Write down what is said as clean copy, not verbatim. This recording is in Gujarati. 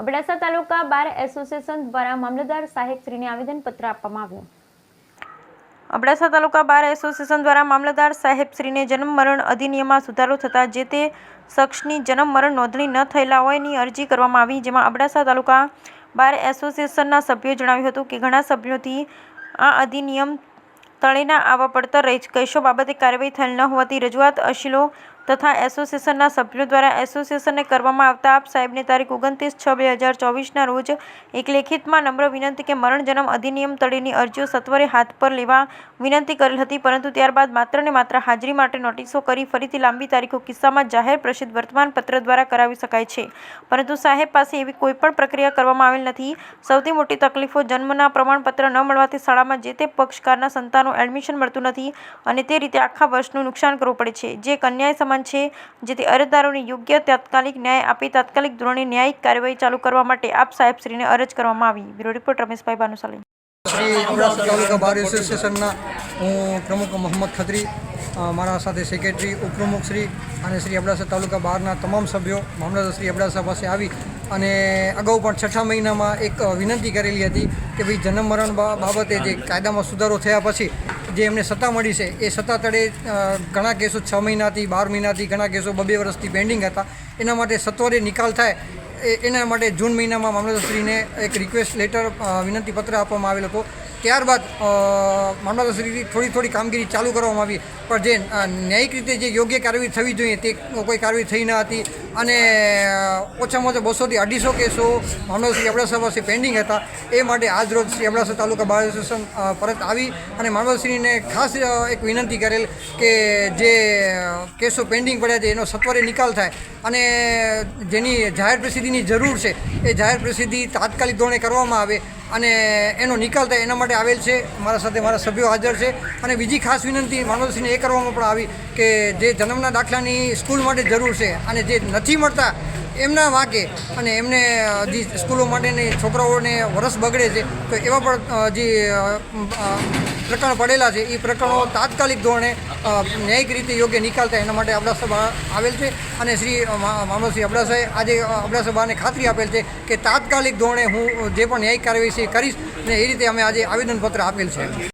અબડાસા તાલુકા બાર એસોસિએશન દ્વારા મામલતદાર સાહેબશ્રીને આવેદનપત્ર આપવામાં આવ્યું। અબડાસા તાલુકા બાર એસોસિએશન દ્વારા મામલતદાર સાહેબશ્રીને જન્મ મરણ અધિનિયમમાં સુધારો થતાં જે તે શખ્સની જન્મ મરણ નોંધણી ન થયેલા હોયની અરજી કરવામાં આવી, જેમાં અબડાસા તાલુકા બાર એસોસિએશનના સભ્યોએ જણાવ્યું હતું કે ઘણા સભ્યોથી આ અધિનિયમ તળે ના આવવા પડતર કેસો બાબતે કાર્યવાહી થયેલ ન હોવાથી રજૂઆત અશીલો તથા એસોસિએશનના સભ્યો દ્વારા એસોસિએશનને કરવામાં આવતા આપ સાહેબને તારીખ 29/6/2024ના રોજ એક લેખિતમાં નમ્ર વિનંતી કે મરણ જન્મ અધિનિયમ તળેની અરજીઓ સત્વરે હાથ પર લેવા વિનંતી કરેલ હતી, પરંતુ ત્યારબાદ માત્ર ને માત્ર હાજરી માટે નોટિસો કરી ફરીથી લાંબી તારીખો કિસ્સામાં જાહેર પ્રસિદ્ધ વર્તમાન પત્ર દ્વારા કરાવી શકાય છે, પરંતુ સાહેબ પાસે એવી કોઈ પણ પ્રક્રિયા કરવામાં આવેલ નથી। સૌથી મોટી તકલીફો જન્મના પ્રમાણપત્ર ન મળવાથી શાળામાં જે તે પક્ષકારના સંતાનો એડમિશન મળતું નથી અને તે રીતે આખા વર્ષનું નુકસાન કરવું પડે છે, જે એક અન્યાય સમાન છે, જેથી અરજદારોને યોગ્ય તાત્કાલિક ન્યાય આપી તાત્કાલિક ધોરણે ન્યાયિક કાર્યવાહી ચાલુ કરવા માટે આપ સાહેબશ્રીને અરજ કરવામાં આવી। Bureau report Rameshbhai Bhanushali. Shri Abdasa taluka bar એસોસિએશનના હું પ્રમુખ મોહમ્મદ ખત્રી, મારા સાથે સેક્રેટરી ઉપપ્રમુખ શ્રી અને શ્રી અબડાસા તાલુકા બહારના તમામ સભ્યો મામલતદાર શ્રી અબડાસા પાસે આવી અને અગાઉ પણ 6ઠા મહિનામાં એક વિનંતી કરેલી હતી કે ભાઈ જન્મ મરણ બાબતે જે કાયદામાં સુધારો થયા પછી જે એમને સત્તા મળી છે એ સત્તા તળે ઘણા કેસો 6 મહિનાથી 12 મહિનાથી ઘણા કેસો 2 વર્ષથી પેન્ડિંગ હતા, એના માટે સત્વરે નિકાલ થાય એના માટે જૂન મહિનામાં મામલતદારશ્રીને એક રિક્વેસ્ટ લેટર વિનંતી પત્ર આપવામાં આવેલ હતો। ત્યારબાદ મામલતદારશ્રીની થોડી કામગીરી ચાલુ કરવામાં આવી, પણ જે ન્યાયિક રીતે જે યોગ્ય કાર્યવાહી થવી જોઈએ તે કોઈ કાર્યવાહી થઈ ન હતી અને ઓછામાં ઓછા 200 થી 250 કેસો મામલતદાર શ્રી અબડાસા પાસે પેન્ડિંગ હતા। એ માટે આજરોજ શ્રી અબડાસા તાલુકા બાર એસોસિએશન પરત આવી અને મામલતદારશ્રીને ખાસ એક વિનંતી કરેલ કે જે કેસો પેન્ડિંગ પડ્યા છે એનો સત્વરે નિકાલ થાય અને જેની જાહેર પ્રસિદ્ધિની જરૂર છે એ જાહેર પ્રસિદ્ધિ તાત્કાલિક ધોરણે કરવામાં આવે અને એનો નિકાલ થાય એના માટે આવેલ છે। મારા સાથે મારા સભ્યો હાજર છે અને બીજી ખાસ વિનંતી મામલતદારશ્રીને એ કરવામાં પણ આવી કે જે જન્મના દાખલાની સ્કૂલ માટે જરૂર છે અને જે નથી મળતા એમના વાંકે અને એમને જે સ્કૂલો માટેની છોકરાઓને વરસ બગડે છે તો એવા પણ જે પ્રકરણ પડેલા છે એ પ્રકરણો તાત્કાલિક ધોરણે ન્યાયિક રીતે યોગ્ય નિકાલ થાય એના માટે અબડાસા આવેલ છે અને શ્રી મામલતદાર શ્રી અબડાસાએ આજે અબડાસા બારને ખાતરી આપેલ છે કે તાત્કાલિક ધોરણે હું જે પણ ન્યાયિક કાર્યવાહી છે એ કરીશ અને એ રીતે અમે આજે આવેદનપત્ર આપેલ છે।